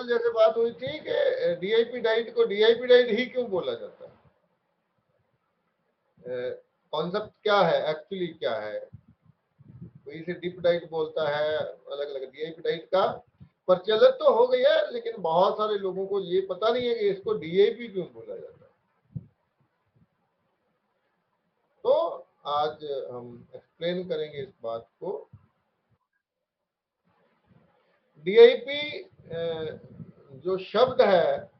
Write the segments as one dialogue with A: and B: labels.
A: कल जैसे बात हुई थी कि डीआईपी डाइट को डीआईपी डाइट ही क्यों बोला जाता है, कॉन्सेप्ट क्या है, एक्चुअली क्या है। कोई इसे डिप डाइट बोलता है, अलग अलग डीआईपी डाइट का प्रचलित तो हो गई है, लेकिन बहुत सारे लोगों को ये पता नहीं है कि इसको डीआईपी क्यों बोला जाता है। तो आज हम एक्सप्लेन करेंगे इस बात को। डीआईपी जो शब्द है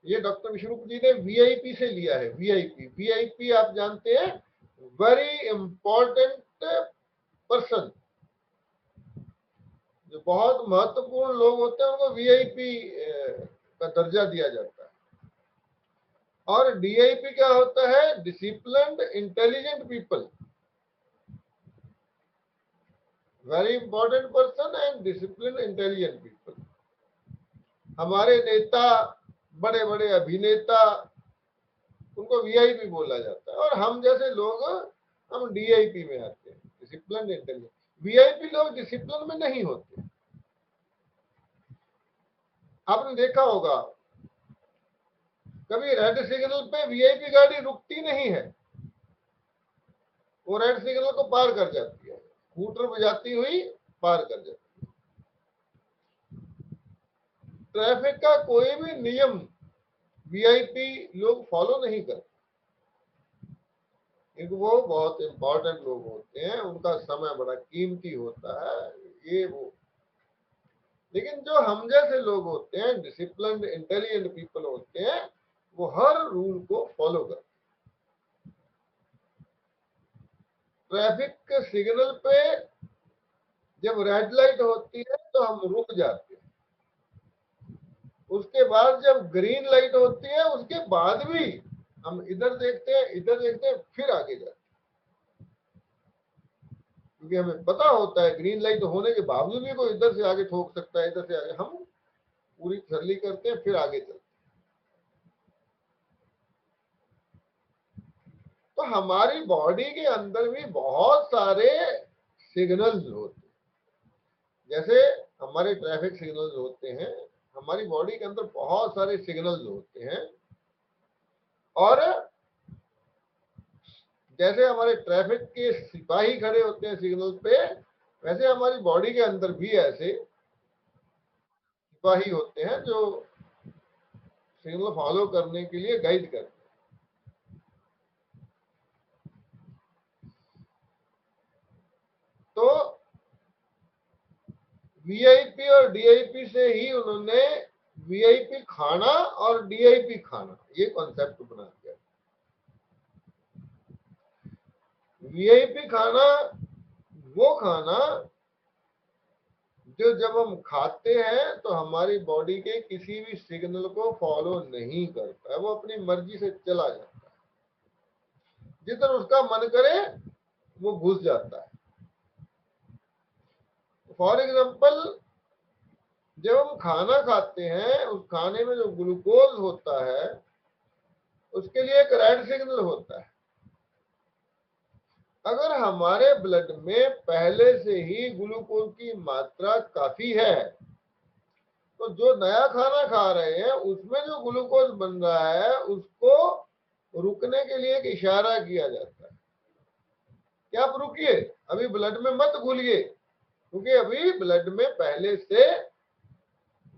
A: ये डॉक्टर विश्वरूप जी ने वीआईपी से लिया है। वीआईपी, वीआईपी आप जानते हैं, वेरी इंपॉर्टेंट पर्सन। जो बहुत महत्वपूर्ण लोग होते हैं उनको वीआईपी का दर्जा दिया जाता है। और डीआईपी क्या होता है? Disciplined intelligent people, very important person and disciplined intelligent people. हमारे नेता, बड़े बड़े अभिनेता, उनको वीआईपी बोला जाता है। और हम जैसे लोग, हम डीआईपी में आते हैं, डिसिप्लिन इंटेलिजेंट। वीआईपी लोग डिसिप्लिन में नहीं होते। आपने देखा होगा कभी रेड सिग्नल पे वीआईपी गाड़ी रुकती नहीं है, वो रेड सिग्नल को पार कर जाती है, स्कूटर बजाती हुई पार कर जाती है। ट्रैफिक का कोई भी नियम वीआईपी लोग फॉलो नहीं करते, क्योंकि वो बहुत इंपॉर्टेंट लोग होते हैं, उनका समय बड़ा कीमती होता है, ये वो। लेकिन जो हम जैसे लोग होते हैं, डिसिप्लिन्ड इंटेलिजेंट पीपल होते हैं, वो हर रूल को फॉलो करते हैं। ट्रैफिक सिग्नल पे जब रेड लाइट होती है तो हम रुक जाते हैं, उसके बाद जब ग्रीन लाइट होती है उसके बाद भी हम इधर देखते हैं, इधर देखते हैं, फिर आगे जाते हैं, क्योंकि हमें पता होता है ग्रीन लाइट होने के बावजूद भी कोई इधर से आगे ठोक सकता है, इधर से आगे। हम पूरी तसल्ली करते हैं, फिर आगे चलते हैं। तो हमारी बॉडी के अंदर भी बहुत सारे सिग्नल्स होते हैं। जैसे हमारे ट्रैफिक सिग्नल्स होते हैं, हमारी बॉडी के अंदर बहुत सारे सिग्नल्स होते हैं। और जैसे हमारे ट्रैफिक के सिपाही खड़े होते हैं सिग्नल पे, वैसे हमारी बॉडी के अंदर भी ऐसे सिपाही होते हैं जो सिग्नल फॉलो करने के लिए गाइड करते हैं। तो वीआईपी और डीआईपी से ही उन्होंने वीआईपी खाना और डीआईपी खाना ये कॉन्सेप्ट बना दिया। वीआईपी खाना वो खाना जो जब हम खाते हैं तो हमारी बॉडी के किसी भी सिग्नल को फॉलो नहीं करता है, वो अपनी मर्जी से चला जाता है, जिधर उसका मन करे वो घुस जाता है। फॉर एग्जाम्पल, जब हम खाना खाते हैं, उस खाने में जो ग्लूकोज होता है उसके लिए एक रेड सिग्नल होता है। अगर हमारे ब्लड में पहले से ही ग्लूकोज की मात्रा काफी है, तो जो नया खाना खा रहे हैं उसमें जो ग्लूकोज बन रहा है उसको रुकने के लिए एक इशारा किया जाता है कि आप रुकिए, अभी ब्लड में मत घुलिए, क्योंकि अभी ब्लड में पहले से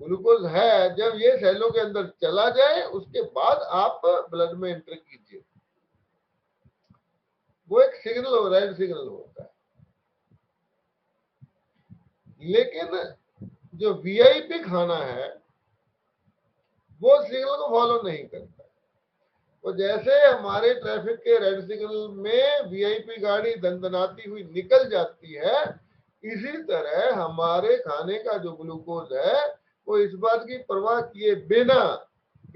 A: ग्लूकोज है। जब ये सेलों के अंदर चला जाए उसके बाद आप ब्लड में एंटर कीजिए। वो एक सिग्नल, रेड सिग्नल होता है। लेकिन जो वीआईपी खाना है वो सिग्नल को फॉलो नहीं करता। तो जैसे हमारे ट्रैफिक के रेड सिग्नल में वीआईपी गाड़ी दंदनाती हुई निकल जाती है, इसी तरह हमारे खाने का जो ग्लूकोज है वो इस बात की परवाह किए बिना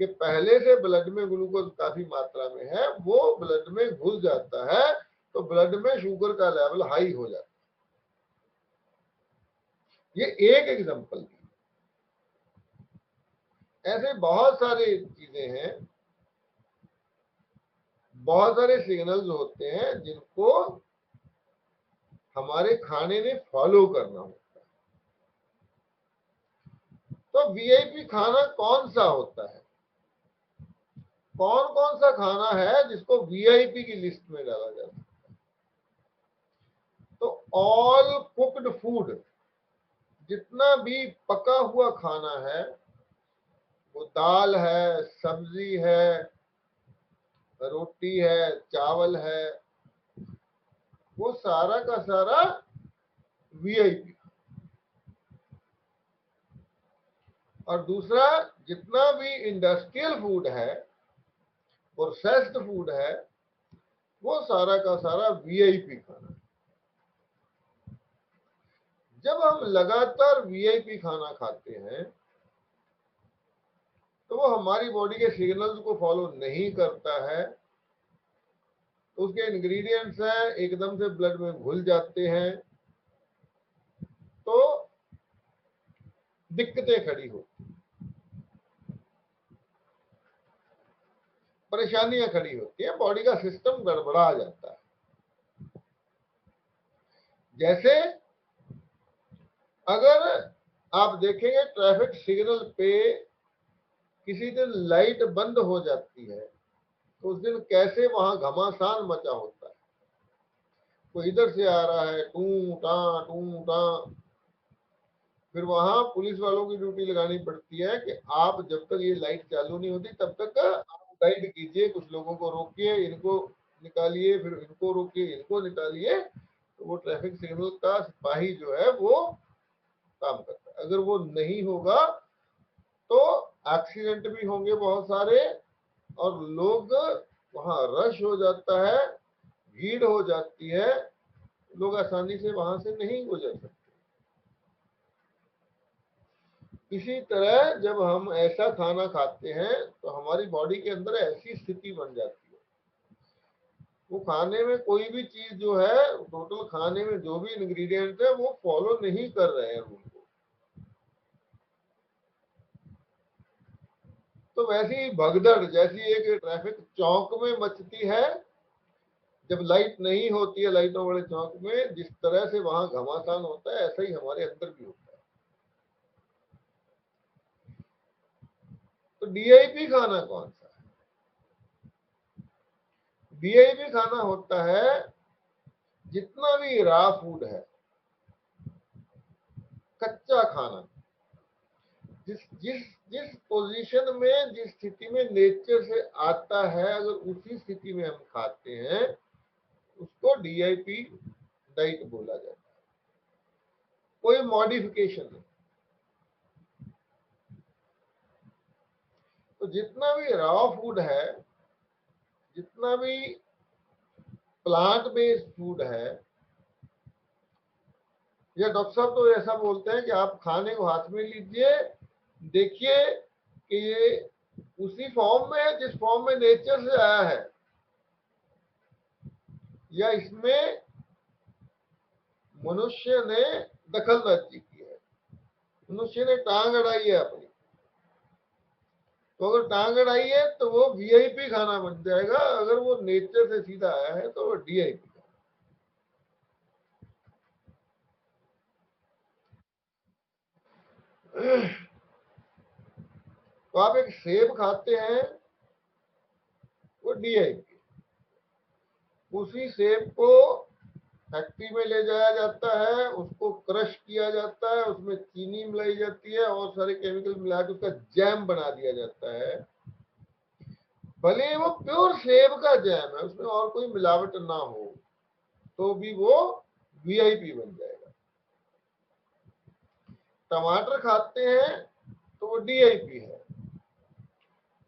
A: कि पहले से ब्लड में ग्लूकोज काफी मात्रा में है, वो ब्लड में घुस जाता है, तो ब्लड में शुगर का लेवल हाई हो जाता है। ये एक एग्जांपल थी। ऐसे बहुत सारी चीजें हैं, बहुत सारे सिग्नल्स होते हैं जिनको हमारे खाने में फॉलो करना होता है। तो वीआईपी खाना कौन सा होता है, कौन कौन सा खाना है जिसको वीआईपी की लिस्ट में डाला जा सकता है? तो ऑल कुक्ड फूड, जितना भी पका हुआ खाना है, वो दाल है, सब्जी है, रोटी है, चावल है, वो सारा का सारा वीआईपी। और दूसरा, जितना भी इंडस्ट्रियल फूड है, प्रोसेस्ड फूड है, वो सारा का सारा वीआईपी खाना। जब हम लगातार वीआईपी खाना खाते हैं तो वो हमारी बॉडी के सिग्नल्स को फॉलो नहीं करता है, तो उसके इंग्रेडिएंट्स हैं एकदम से ब्लड में घुल जाते हैं, तो दिक्कतें खड़ी होती, परेशानियां खड़ी होती है, बॉडी का सिस्टम गड़बड़ा जाता है। जैसे अगर आप देखेंगे ट्रैफिक सिग्नल पे किसी दिन लाइट बंद हो जाती है तो उस दिन कैसे वहां घमासान मचा होता है, कोई इधर से आ रहा है टू टा, फिर वहां पुलिस वालों की ड्यूटी लगानी पड़ती है कि आप जब तक ये लाइट चालू नहीं होती तब तक आप गाइड कीजिए, कुछ लोगों को रोकिए, इनको निकालिए, फिर इनको रोकिए, इनको निकालिए। तो वो ट्रैफिक सिग्नल का सिपाही जो है वो काम करता है। अगर वो नहीं होगा तो एक्सीडेंट भी होंगे बहुत सारे, और लोग वहां रश हो जाता है, भीड़ हो जाती है, लोग आसानी से वहां से नहीं गुजर सकते। इसी तरह जब हम ऐसा खाना खाते हैं तो हमारी बॉडी के अंदर ऐसी स्थिति बन जाती है, वो खाने में कोई भी चीज जो है, टोटल खाने में जो भी इंग्रेडिएंट है वो फॉलो नहीं कर रहे हैं रूल को। तो वैसी ही भगदड़ जैसी एक ट्रैफिक चौक में मचती है जब लाइट नहीं होती है, लाइटों वाले चौक में जिस तरह से वहां घमासान होता है, ऐसा ही हमारे अंदर भी होता है। तो डीआईपी खाना कौन सा है? डीआईपी खाना होता है जितना भी रॉ फूड है, कच्चा खाना, जिस जिस जिस पोजीशन में, जिस स्थिति में नेचर से आता है, अगर उसी स्थिति में हम खाते हैं उसको डीआईपी डाइट बोला जाता है, कोई मॉडिफिकेशन नहीं। तो जितना भी रॉ फूड है, जितना भी प्लांट बेस्ड फूड है, या डॉक्टर साहब तो ऐसा बोलते हैं कि आप खाने को हाथ में लीजिए, देखिए कि ये उसी फॉर्म में है जिस फॉर्म में नेचर से आया है, या इसमें मनुष्य ने दखलंदाजी की है, मनुष्य ने टांग अड़ाई है अपनी। तो अगर टांग अड़ाई है तो वो वीआईपी खाना बन जाएगा, अगर वो नेचर से सीधा आया है तो वो डीआईपी। तो आप एक सेब खाते हैं, वो डीआईपी। उसी सेब को फैक्ट्री में ले जाया जाता है, उसको क्रश किया जाता है, उसमें चीनी मिलाई जाती है और सारे केमिकल मिला के उसका जैम बना दिया जाता है। भले वो प्योर सेब का जैम है, उसमें और कोई मिलावट ना हो, तो भी वो वीआईपी बन जाएगा। टमाटर खाते हैं तो वो डीआईपी है,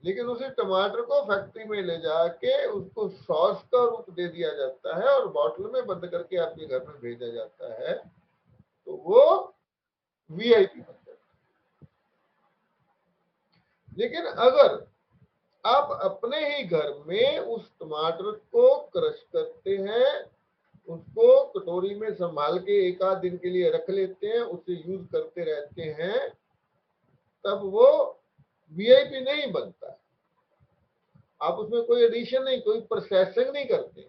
A: लेकिन उसी टमाटर को फैक्ट्री में ले जाके उसको सॉस का रूप दे दिया जाता है और बॉटल में बंद करके आपके घर में भेजा जाता है, तो वो वीआईपी बन जाता है। लेकिन अगर आप अपने ही घर में उस टमाटर को क्रश करते हैं, उसको कटोरी में संभाल के एक आध दिन के लिए रख लेते हैं, उसे यूज करते रहते हैं, तब वो वीआईपी नहीं बनता। आप उसमें कोई एडिशन नहीं, कोई प्रोसेसिंग नहीं करते,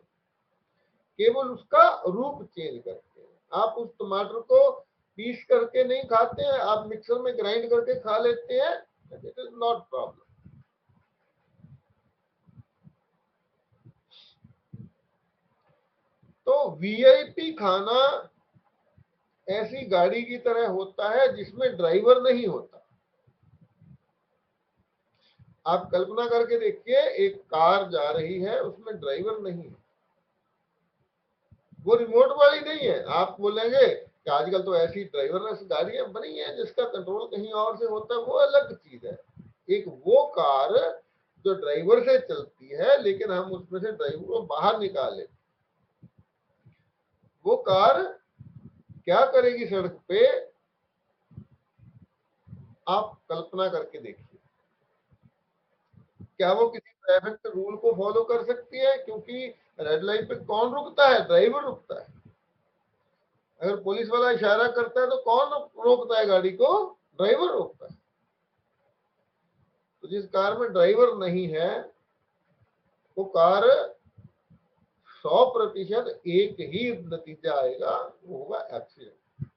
A: केवल उसका रूप चेंज करते हैं। आप उस टमाटर को पीस करके नहीं खाते हैं, आप मिक्सर में ग्राइंड करके खा लेते हैं, इट इज नॉट प्रॉब्लम। तो वीआईपी खाना ऐसी गाड़ी की तरह होता है जिसमें ड्राइवर नहीं होता। आप कल्पना करके देखिए, एक कार जा रही है, उसमें ड्राइवर नहीं है, वो रिमोट वाली नहीं है। आप बोलेंगे कि आजकल तो ऐसी ड्राइवरलेस गाड़ियां बनी है जिसका कंट्रोल कहीं और से होता है, वो अलग चीज है। एक वो कार जो ड्राइवर से चलती है, लेकिन हम उसमें से ड्राइवर को बाहर निकाल लेते। वो कार क्या करेगी सड़क पे, आप कल्पना करके देखिए। क्या वो किसी ट्रैफिक रूल को फॉलो कर सकती है? क्योंकि रेड लाइट पे कौन रुकता है? ड्राइवर रुकता है। अगर पुलिस वाला इशारा करता है तो कौन रोकता है गाड़ी को? ड्राइवर रोकता है। तो जिस कार में ड्राइवर नहीं है, वो कार 100% एक ही नतीजा आएगा, वो होगा एक्सीडेंट।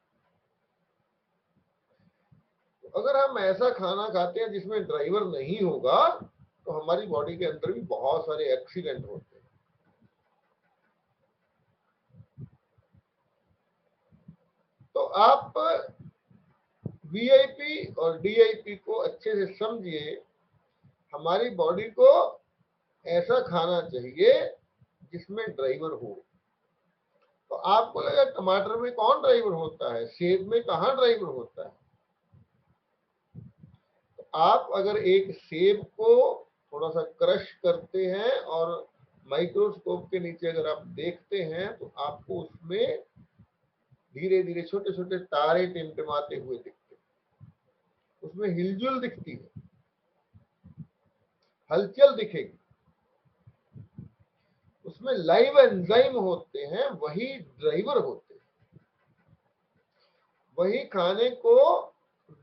A: तो अगर हम ऐसा खाना खाते हैं जिसमें ड्राइवर नहीं होगा, तो हमारी बॉडी के अंदर भी बहुत सारे एक्सीडेंट होते हैं। तो आप वीआईपी और डीआईपी को अच्छे से समझिए। हमारी बॉडी को ऐसा खाना चाहिए जिसमें ड्राइवर हो। तो आपको लगा टमाटर में कौन ड्राइवर होता है, सेब में कहाँ ड्राइवर होता है? तो आप अगर एक सेब को थोड़ा सा क्रश करते हैं और माइक्रोस्कोप के नीचे अगर आप देखते हैं, तो आपको उसमें धीरे धीरे छोटे छोटे तारे टिमटिमाते हुए दिखते हैं, उसमें हिलजुल दिखती है, हलचल दिखेगी, उसमें लाइव एंजाइम होते हैं, वही ड्राइवर होते हैं, वही खाने को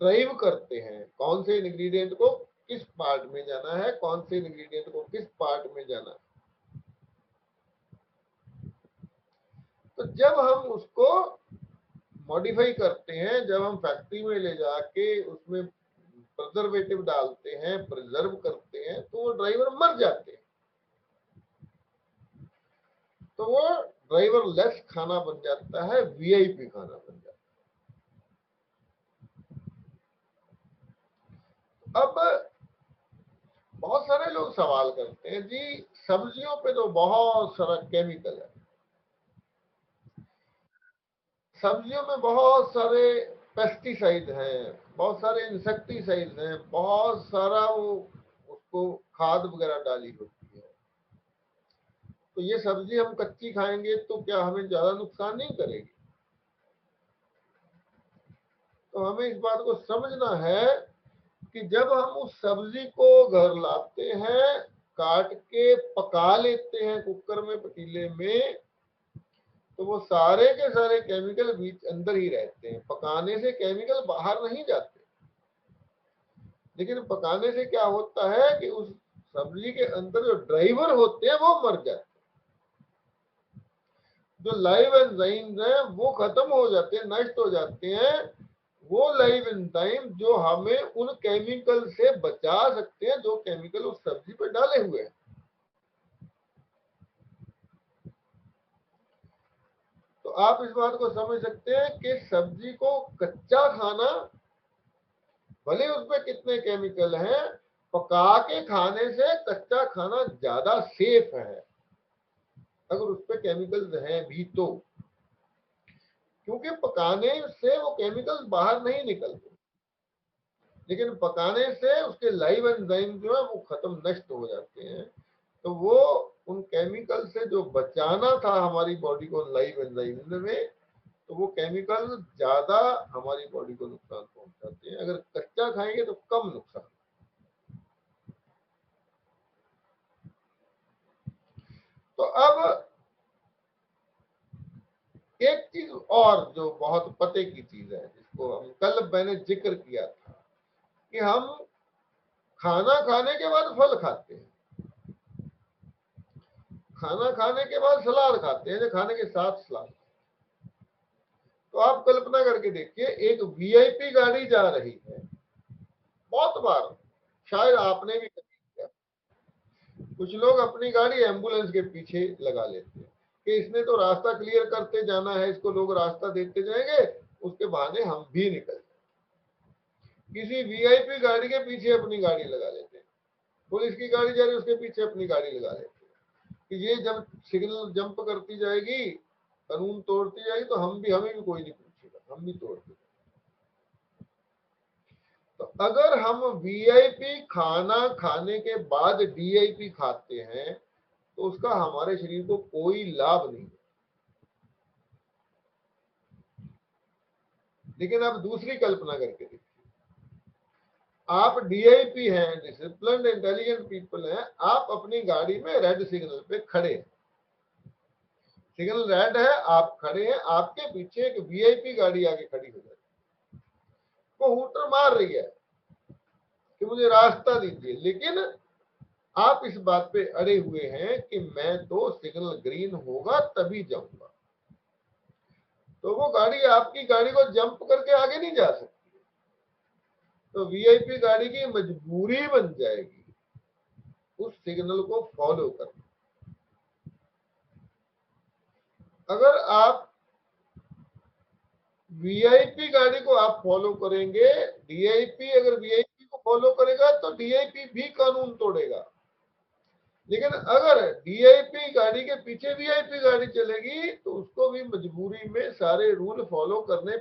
A: ड्राइव करते हैं। कौन से इंग्रेडिएंट को किस पार्ट में जाना है, कौन से इंग्रेडिएंट को किस पार्ट में जाना है। तो जब हम उसको मॉडिफाई करते हैं, जब हम फैक्ट्री में ले जाके उसमें प्रिजर्वेटिव डालते हैं, प्रिजर्व करते हैं, तो वो ड्राइवर मर जाते हैं। तो वो ड्राइवर लेस खाना बन जाता है, वीआईपी खाना बन जाता है। अब बहुत सारे लोग सवाल करते हैं, जी सब्जियों पे तो बहुत सारा केमिकल है, सब्जियों में बहुत सारे पेस्टिसाइड हैं, बहुत सारे इंसेक्टिसाइड हैं, बहुत सारा वो उसको खाद वगैरह डाली होती है। तो ये सब्जी हम कच्ची खाएंगे तो क्या हमें ज्यादा नुकसान नहीं करेगी? तो हमें इस बात को समझना है कि जब हम उस सब्जी को घर लाते हैं, काट के पका लेते हैं कुकर में, पतीले में, तो वो सारे के सारे केमिकल बीच अंदर ही रहते हैं। पकाने से केमिकल बाहर नहीं जाते, लेकिन पकाने से क्या होता है कि उस सब्जी के अंदर जो ड्राइवर होते हैं वो मर जाते हैं, जो लाइव एंजाइम्स हैं वो खत्म हो जाते हैं, नष्ट हो जाते हैं। वो लाइव एंजाइम जो हमें उन केमिकल से बचा सकते हैं, जो केमिकल उस सब्जी पे डाले हुए हैं। तो आप इस बात को समझ सकते हैं कि सब्जी को कच्चा खाना, भले उसमें कितने केमिकल हैं, पका के खाने से कच्चा खाना ज्यादा सेफ है, अगर उसपे केमिकल्स हैं भी तो। क्योंकि पकाने से वो केमिकल्स बाहर नहीं निकलते, लेकिन पकाने से उसके लाइव एंजाइम जो है वो खत्म, नष्ट हो जाते हैं। तो वो उन केमिकल से जो बचाना था हमारी बॉडी को लाइव एंजाइम में, तो वो केमिकल ज्यादा हमारी बॉडी को नुकसान पहुंचाते हैं। अगर कच्चा खाएंगे तो कम नुकसान। तो अब एक चीज और जो बहुत पते की चीज है, जिसको हम कल मैंने जिक्र किया था, कि हम खाना खाने के बाद फल खाते हैं, खाना खाने के बाद सलाद खाते हैं, जो खाने के साथ सलाद। तो तो आप कल्पना करके देखिए, एक वीआईपी गाड़ी जा रही है, बहुत बार शायद आपने भी कभी किया, कुछ लोग अपनी गाड़ी एम्बुलेंस के पीछे लगा लेते हैं कि इसने तो रास्ता क्लियर करते जाना है, इसको लोग रास्ता देते जाएंगे, उसके बहाने हम भी निकल जाएंगे। किसी वीआईपी गाड़ी के पीछे अपनी गाड़ी लगा लेते हैं, पुलिस की गाड़ी जा रही है उसके पीछे अपनी गाड़ी लगा लेते हैं कि ये जब सिग्नल जंप करती जाएगी, कानून तोड़ती जाएगी, तो हमें भी कोई नहीं पूछेगा, हम भी तोड़ते। तो अगर हम वीआईपी खाना खाने के बाद डीआईपी खाते हैं तो उसका हमारे शरीर को कोई लाभ नहीं। लेकिन अब दूसरी कल्पना करके देखिए, आप डीआईपी हैं, डिसिप्लिन्ड इंटेलिजेंट पीपल हैं, आप अपनी गाड़ी में रेड सिग्नल पे खड़े हैं, सिग्नल रेड है, आप खड़े हैं, आपके पीछे एक वीआईपी गाड़ी आगे खड़ी हो जाती है, वो हूटर मार रही है कि मुझे रास्ता दीजिए, लेकिन आप इस बात पे अड़े हुए हैं कि मैं तो सिग्नल ग्रीन होगा तभी जाऊंगा, तो वो गाड़ी आपकी गाड़ी को जंप करके आगे नहीं जा सकती। तो वीआईपी गाड़ी की मजबूरी बन जाएगी उस सिग्नल को फॉलो करना। अगर आप वीआईपी गाड़ी को आप फॉलो करेंगे, डीआईपी अगर वीआईपी को फॉलो करेगा तो डीआईपी भी कानून तोड़ेगा। लेकिन अगर डीआईपी गाड़ी के पीछे वीआईपी गाड़ी चलेगी तो उसको भी मजबूरी में सारे रूल फॉलो करने